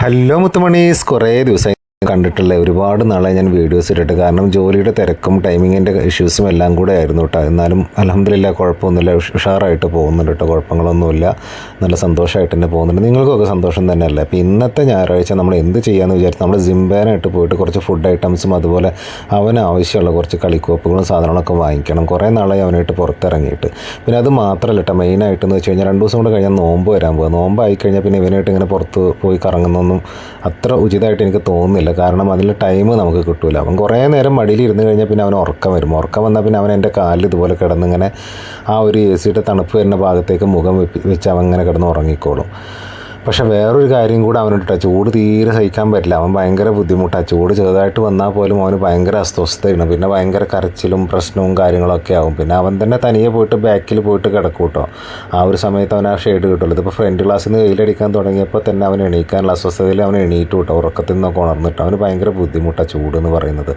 Hello മുത്തുമണീസ്, കുറേ ദിവസമായി കണ്ടിട്ടുള്ള ഒരുപാട് നാളായി ഞാൻ വീഡിയോസ് ഇട്ടിട്ട്. കാരണം ജോലിയുടെ തിരക്കും ടൈമിങ്ങിൻ്റെ ഇഷ്യൂസും എല്ലാം കൂടെ ആയിരുന്നു കേട്ടോ. എന്നാലും അൽഹംദുലില്ലാ കുഴപ്പമൊന്നുമില്ല, ഉഷാറായിട്ട് പോകുന്നുണ്ട് കേട്ടോ. കുഴപ്പങ്ങളൊന്നുമില്ല, നല്ല സന്തോഷമായിട്ട് തന്നെ പോകുന്നുണ്ട്. നിങ്ങൾക്കൊക്കെ സന്തോഷം തന്നെയല്ലേ? അപ്പോൾ ഇന്നത്തെ ഞായറാഴ്ച നമ്മൾ എന്ത് ചെയ്യാമെന്ന് വിചാരിച്ചു നമ്മൾ ജിംബാനായിട്ട് പോയിട്ട് കുറച്ച് ഫുഡ് ഐറ്റംസും അതുപോലെ അവന് ആവശ്യമുള്ള കുറച്ച് കളിക്കോപ്പുകളും സാധനങ്ങളൊക്കെ വാങ്ങിക്കണം. കുറേ നാളായി അവനായിട്ട് പുറത്തിറങ്ങിയിട്ട്. പിന്നെ അത് മാത്രമല്ല കേട്ടോ, മെയിനായിട്ടെന്ന് വെച്ച് കഴിഞ്ഞാൽ 2 ദിവസം കൂടെ കഴിഞ്ഞാൽ നോമ്പ് വരാൻ പോകുക. നോമ്പായി കഴിഞ്ഞാൽ പിന്നെ ഇവനായിട്ട് ഇങ്ങനെ പുറത്ത് പോയി കറങ്ങുന്നൊന്നും അത്ര ഉചിതമായിട്ട് എനിക്ക് തോന്നുന്നില്ല. കാരണം അതിൽ ടൈം നമുക്ക് കിട്ടില്ല. അവൻ കുറേ നേരം മടിയിൽ ഇരുന്ന് കഴിഞ്ഞാൽ പിന്നെ അവൻ ഉറക്കം വരും. ഉറക്കം വന്നാൽ പിന്നെ അവൻ എൻ്റെ കാലിൽ ഇതുപോലെ കിടന്നിങ്ങനെ ആ ഒരു എ സിയുടെ തണുപ്പ് വരുന്ന ഭാഗത്തേക്ക് മുഖം വെച്ച് അവൻ ഇങ്ങനെ കിടന്ന് ഉറങ്ങിക്കോളും. പക്ഷേ വേറൊരു കാര്യം കൂടെ അവനുണ്ട്, ചൂട് തീരെ സഹിക്കാൻ പറ്റില്ല. അവൻ ഭയങ്കര ബുദ്ധിമുട്ടാണ്. ചൂട് ചെറുതായിട്ട് വന്നാൽ പോലും അവന് ഭയങ്കര അസ്വസ്ഥതയാണ്. പിന്നെ ഭയങ്കര കരച്ചിലും പ്രശ്നവും കാര്യങ്ങളൊക്കെ ആവും. പിന്നെ അവൻ തന്നെ തനിയെ പോയിട്ട് ബാക്കിൽ പോയിട്ട് കിടക്കും കേട്ടോ. ആ ഒരു സമയത്ത് അവൻ ആ ഷെയ്ഡ് കിട്ടുള്ളൂ. ഇതിപ്പോൾ ഫ്രണ്ട് ക്ലാസ്സിൽ നിന്ന് വെയിലടിക്കാൻ തുടങ്ങിയപ്പോൾ തന്നെ അവൻ എണീക്കാനുള്ള അസ്വസ്ഥതയിൽ അവൻ എണീറ്റ് കിട്ടും. ഉറക്കത്തിൽ നിന്നൊക്കെ ഉണർന്നിട്ട് അവന് ഭയങ്കര ബുദ്ധിമുട്ടാണ് ചൂട് എന്ന് പറയുന്നത്.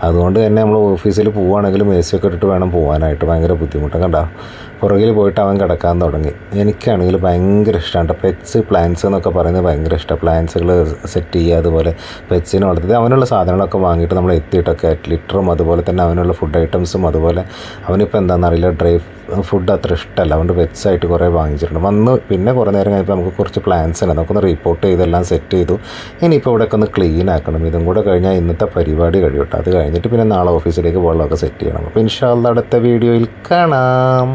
അതുകൊണ്ട് തന്നെ നമ്മൾ ഓഫീസിൽ പോവുകയാണെങ്കിലും എ സി ഒക്കെ ഇട്ടിട്ട് വേണം പോകാനായിട്ട്. ഭയങ്കര ബുദ്ധിമുട്ടാണ്. കണ്ടോ, പുറകിൽ പോയിട്ട് അവൻ കിടക്കാൻ തുടങ്ങി. എനിക്കാണെങ്കിൽ ഭയങ്കര ഇഷ്ടമാണ് പെറ്റ്സ്, പ്ലാന്റ്സ് എന്നൊക്കെ പറയുന്നത് ഭയങ്കര ഇഷ്ടമാണ്. പ്ലാന്റ്സുകൾ സെറ്റ് ചെയ്യുക, അതുപോലെ പെറ്റ്സിനെ വളർത്തി അവനുള്ള സാധനങ്ങളൊക്കെ വാങ്ങിയിട്ട് നമ്മൾ എത്തിയിട്ടൊക്കെ ലിറ്ററും അതുപോലെ തന്നെ അവനുള്ള ഫുഡ് ഐറ്റംസും, അതുപോലെ അവനിപ്പോൾ എന്താണെന്നറിയില്ല ഡ്രൈ ഫുഡ് അത്ര ഇഷ്ടമല്ല. അതുകൊണ്ട് പെറ്റ്സായിട്ട് കുറേ വാങ്ങിച്ചിട്ടുണ്ട്. വന്ന് പിന്നെ കുറേ നേരം കഴിഞ്ഞപ്പോൾ നമുക്ക് കുറച്ച് പ്ലാന്റ്സ് ഉണ്ട്, നമുക്കൊന്ന് റിപ്പോർട്ട് ചെയ്തെല്ലാം സെറ്റ് ചെയ്തു. ഇനിയിപ്പോൾ ഇവിടെയൊക്കെ ഒന്ന് ക്ലീൻ ആക്കണം. ഇതും കൂടെ കഴിഞ്ഞാൽ ഇന്നത്തെ പരിപാടി കഴിയട്ടെ. അത് കഴിഞ്ഞിട്ട് പിന്നെ നാളെ ഓഫീസിലേക്ക് വെള്ളമൊക്കെ സെറ്റ് ചെയ്യണം. അപ്പോൾ ഇൻഷാ അല്ലാഹ് അടുത്ത വീഡിയോയിൽ കാണാം.